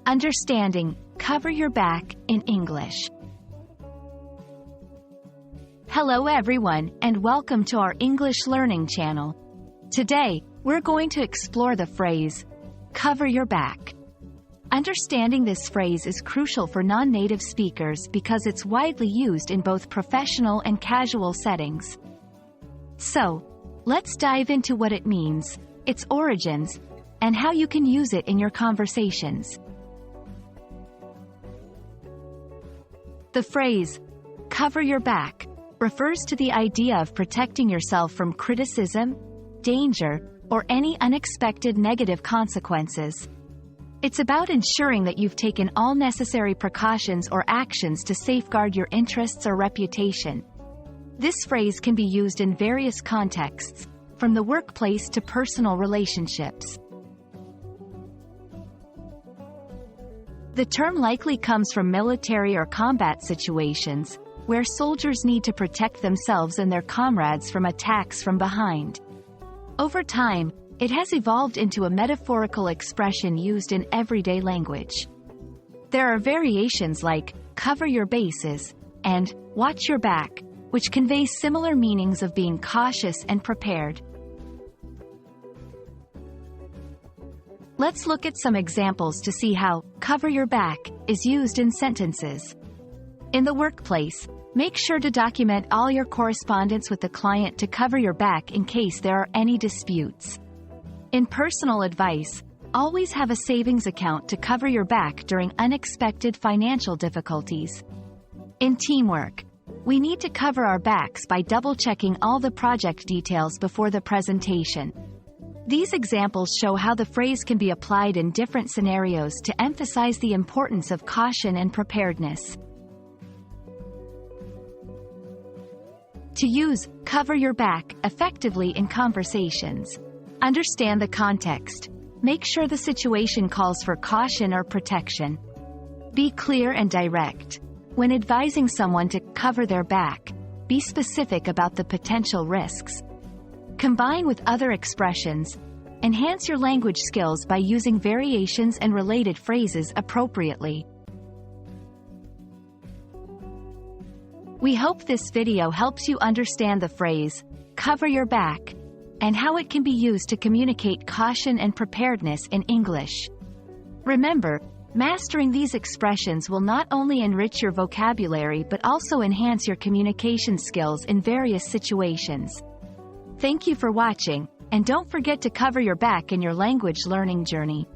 Understanding, cover your back, in English. Hello everyone, and welcome to our English learning channel. Today, we're going to explore the phrase, cover your back. Understanding this phrase is crucial for non-native speakers because it's widely used in both professional and casual settings. So, let's dive into what it means, its origins, and how you can use it in your conversations. The phrase, cover your back, refers to the idea of protecting yourself from criticism, danger, or any unexpected negative consequences. It's about ensuring that you've taken all necessary precautions or actions to safeguard your interests or reputation. This phrase can be used in various contexts, from the workplace to personal relationships. The term likely comes from military or combat situations, where soldiers need to protect themselves and their comrades from attacks from behind. Over time, it has evolved into a metaphorical expression used in everyday language. There are variations like, cover your bases, and watch your back, which convey similar meanings of being cautious and prepared. Let's look at some examples to see how cover your back is used in sentences. In the workplace, make sure to document all your correspondence with the client to cover your back in case there are any disputes. In personal advice, always have a savings account to cover your back during unexpected financial difficulties. In teamwork, we need to cover our backs by double-checking all the project details before the presentation. These examples show how the phrase can be applied in different scenarios to emphasize the importance of caution and preparedness. To use cover your back effectively in conversations, understand the context. Make sure the situation calls for caution or protection. Be clear and direct. When advising someone to cover their back, be specific about the potential risks. Combine with other expressions. Enhance your language skills by using variations and related phrases appropriately. We hope this video helps you understand the phrase, cover your back, and how it can be used to communicate caution and preparedness in English. Remember, mastering these expressions will not only enrich your vocabulary but also enhance your communication skills in various situations. Thank you for watching, and don't forget to cover your back in your language learning journey.